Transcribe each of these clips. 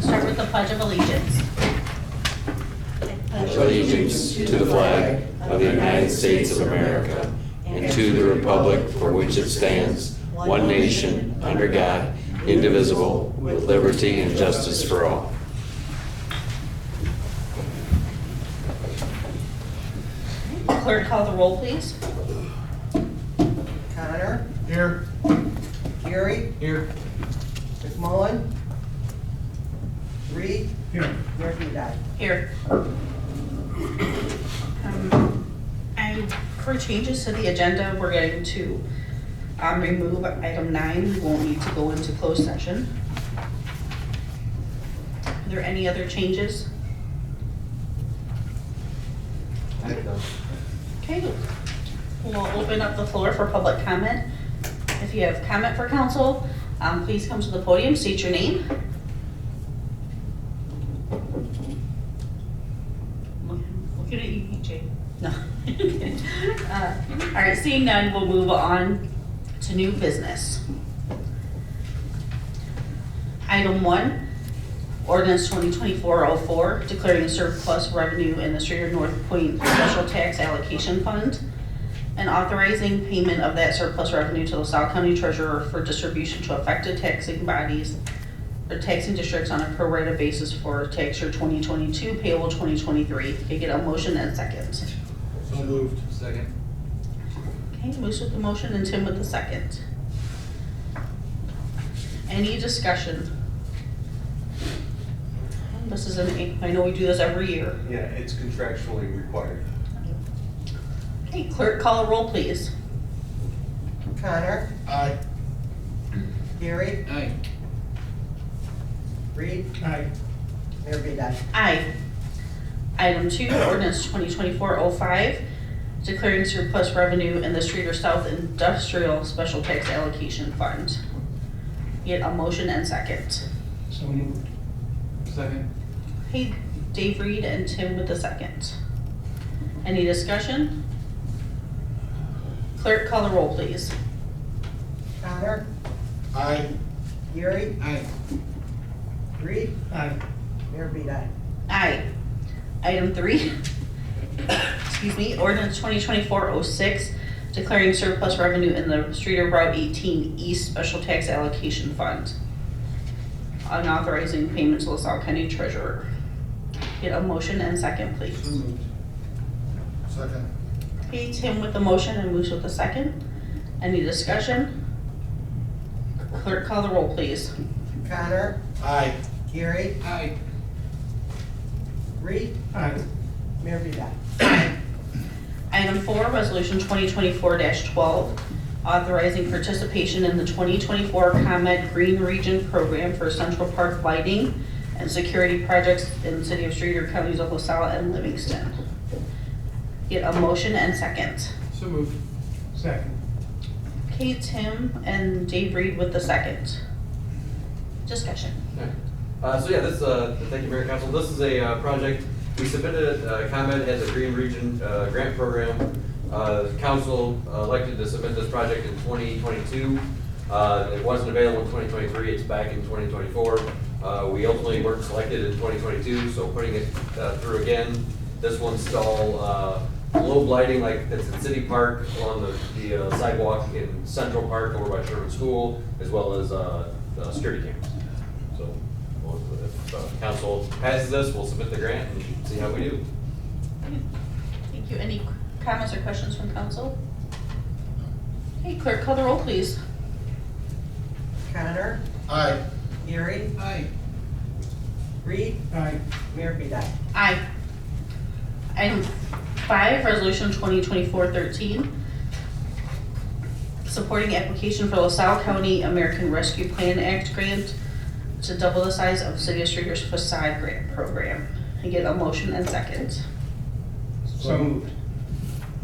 Start with the Pledge of Allegiance. Allegiance to the flag of the United States of America and to the republic for which it stands, one nation, under God, indivisible, with liberty and justice for all. Clerk, call the roll, please. Connor, Here. Gary, Here. McMullen, Reed, Here. Murphy, died. Here. For changes to the agenda, we're going to remove item 9. We won't need to go into closed session. Are there any other changes? Okay, we'll open up the floor for public comment. If you have comment for council, please come to the podium, state your name. Looking at you, EJ. No. All right, seeing none, we'll move on to new business. Item 1, ordinance 2024-04, declaring surplus revenue in the Streator North Point Special Tax Allocation Fund and authorizing payment of that surplus revenue to LaSalle County Treasurer for distribution to affected taxing bodies or taxing districts on a pro rata basis for tax year 2022 payable 2023. Can I get a motion and second? So moved. Second. Okay, Moose with the motion and Tim with the second. Any discussion? This is I know we do this every year. Yeah, it's contractually required. Okay, clerk, call a roll, please. Connor, Aye. Gary, Aye. Reed, Aye. Murphy, died. Aye. Item 2, ordinance 2024-05, declaring surplus revenue in the Streator South Industrial Special Tax Allocation Fund. Get a motion and second. So moved. Second. Hey, Dave Reed and Tim with the second. Any discussion? Clerk, call the roll, please. Connor, Aye. Gary, Aye. Reed, Aye. Murphy, died. Aye. Item 3, excuse me, ordinance 2024-06, declaring surplus revenue in the Streator Route 18 East Special Tax Allocation Fund. Unauthorizing payment to LaSalle County Treasurer. Get a motion and second, So please. moved. Second. Okay, Tim with the motion and Moose with the second. Any discussion? Clerk, call the roll, please. Connor, Aye. Gary, Aye. Reed, Aye. Murphy, died. Item 4, resolution 2024-12, authorizing participation in the 2024 ComEd Green Region Program for Central Park lighting and security projects in the city of Streator, counties of LaSalle and Livingston. Get a motion and second. So moved. Second. Okay, Tim and Dave Reed with the second. Discussion. So yeah, this, thank you, Mayor Council. This is a project, we submitted, ComEd has a Green Region grant program. Council elected to submit this project in 2022. It wasn't available in 2023, it's back in 2024. We ultimately weren't selected in 2022, so putting it through again. This will install globe lighting like that's in City Park along the sidewalk in Central Park over by Sherman School, as well as security cameras. So if council passes this, we'll submit the grant and see how we do. Thank you. Any comments or questions from council? Okay, clerk, call the roll, please. Connor, Aye. Gary, Aye. Reed, Aye. Murphy, died. Aye. Item 5, resolution 2024-13, supporting application for LaSalle County American Rescue Plan Act grant to double the size of City of Streator's facade grant program. I get a motion and second. So moved.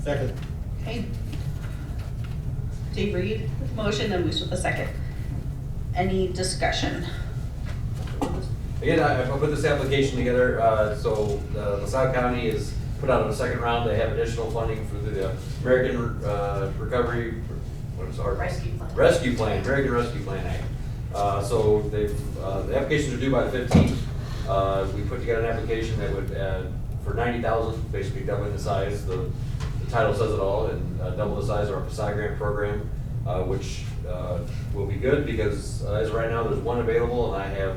Second. Okay. Dave Reed with motion and Moose with a second. Any discussion? Again, I put this application together, so LaSalle County is put out in a second round. They have additional funding for the American Recovery, what is our? Rescue Plan. Rescue Plan, American Rescue Plan Act. So they've, the applications are due by the 15th. We put together an application that would, for $90,000, basically doubling the size. The title says it all, and double the size of our facade grant program, which will be good because as of right now, there's one available, and I have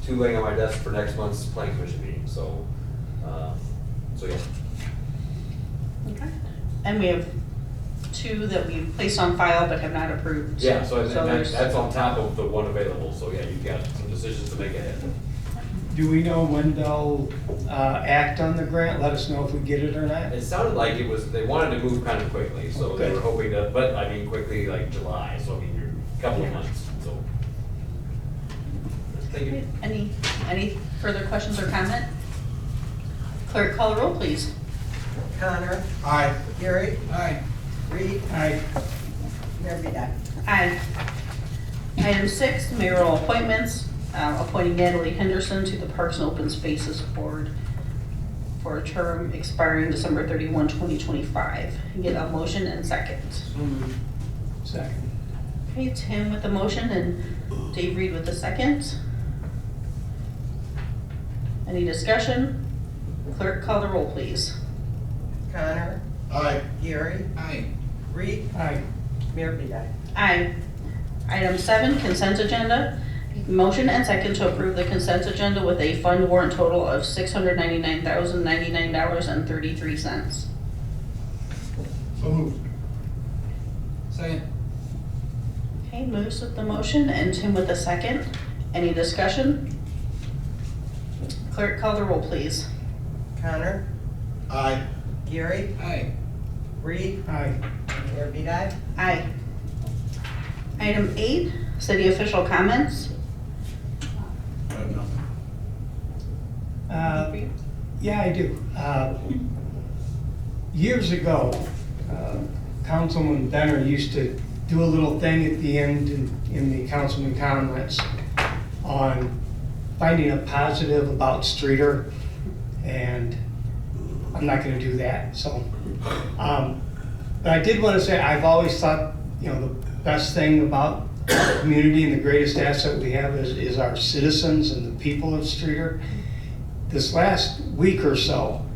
2 laying on my desk for next month's planning commission meeting. So yeah. Okay. And we have 2 that we placed on file but have not approved. Yeah, so there's- that's on top of the one available. So yeah, you've got some decisions to make ahead. Do we know when they'll act on the grant? Let us know if we get it or not. It sounded like it was, they wanted to move kind of quickly, so they Good. were hoping to, but I mean quickly, like July, so I mean, you're a couple of months, so. Thank you. Any further questions or comment? Clerk, call the roll, please. Connor, Aye. Gary, Aye. Reed, Aye. Mayor Bedat. Aye. Item 6, mayoral appointments. Appointing Natalie Henderson to the Parks and Open Spaces Board for a term expiring December 31, 2025. Get a motion and second. Second. Okay, Tim with the motion and Dave Reed with the second. Any discussion? Clerk, call the roll, please. Connor, Aye. Gary, Aye. Reed, Aye. Mayor Bedat. Aye. Item 7, consent agenda. Motion and second to approve the consent agenda with a fund warrant total of $699,099.33. So moved. Second. Okay, moves with the motion and Tim with the second. Any discussion? Clerk, call the roll, please. Connor, Aye. Gary, Aye. Reed, Aye. Mayor Bedat. Aye. Item 8, city official comments. I have nothing. Yeah, I do. Years ago, Councilman Benner used to do a little thing at the end in the councilman comments on finding a positive about Streator, and I'm not gonna do that, so. But I did wanna say, I've always thought, the best thing about our community and the greatest asset we have is our citizens and the people of Streator. This last week or so,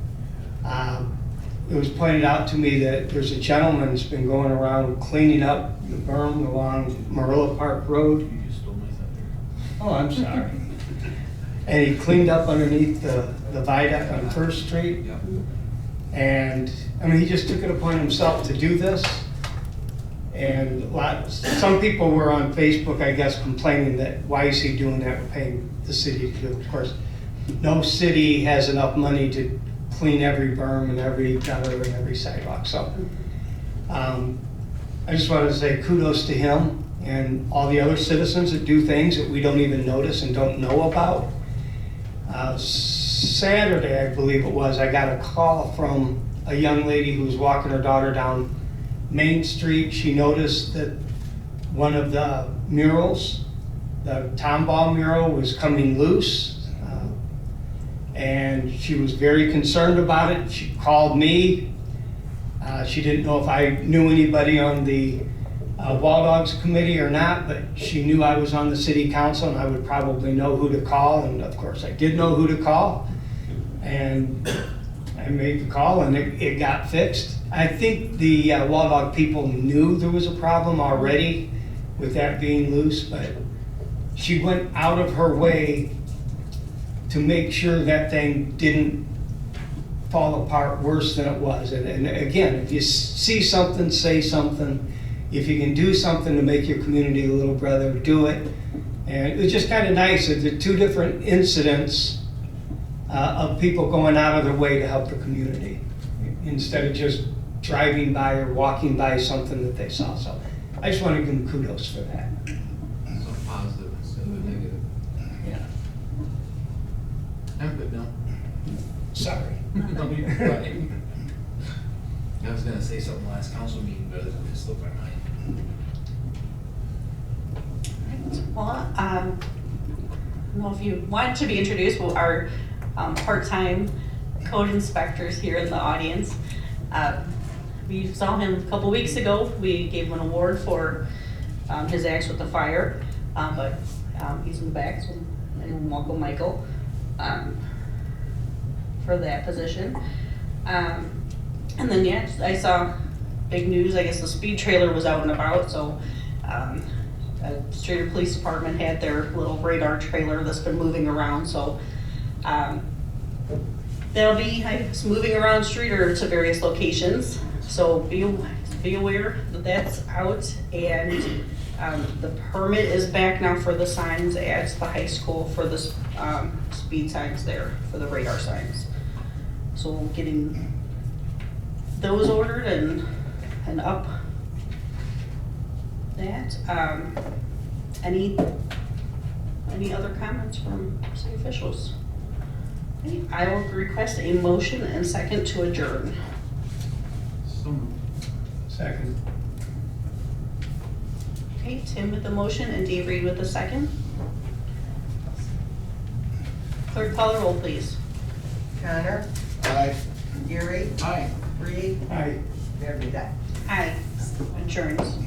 it was pointed out to me that there's a gentleman that's been going around cleaning up the berm along Marilla Park Road. You just stole my thunder. Oh, I'm sorry. And he cleaned up underneath the viaduct on First Street. Yep. And, he just took it upon himself to do this. And some people were on Facebook, I guess, complaining that, why is he doing that, we're paying the city to do it. Of course, no city has enough money to clean every berm and every gutter and every sidewalk. So I just wanted to say kudos to him and all the other citizens that do things that we don't even notice and don't know about. Saturday, I believe it was, I got a call from a young lady who was walking her daughter down Main Street. She noticed that one of the murals, the Tomball mural, was coming loose. And she was very concerned about it. She called me. She didn't know if I knew anybody on the Wall Dogs Committee or not, but she knew I was on the city council and I would probably know who to call. And of course, I did know who to call. And I made the call and it got fixed. I think the Wall Dog people knew there was a problem already with that being loose, but she went out of her way to make sure that thing didn't fall apart worse than it was. And again, if you see something, say something. If you can do something to make your community a little better, do it. And it was just kind of nice that the 2 different incidents of people going out of their way to help the community instead of just driving by or walking by something that they saw. So I just want to give them kudos for that. So positive instead of negative. Yeah. I'm good now. Sorry. No, you're right. I was gonna say something last council meeting, but it slipped my mind. Well, I don't know if you want to be introduced, well, our part-time code inspectors here in the audience. We saw him a couple weeks ago. We gave him an award for his acts with the fire, but he's in the back, so anyone welcome Michael. for that position. And then, yeah, I saw big news, I guess the speed trailer was out and about, so, Streator Police Department had their little radar trailer that's been moving around, so, they'll be, I guess, moving around Streator to various locations, so be aware that that's out, and, the permit is back now for the signs at the high school for the, speed signs there, for the radar signs. So getting those ordered and up that. Any other comments from city officials? Okay, I will request a motion and second to adjourn. So moved. Second. Okay, Tim with the motion and Dave Reed with the second. Clerk, call the roll, please. Connor, Aye. Gary, Aye. Reed, Aye. Mayor Beeline. Aye. Adjourns.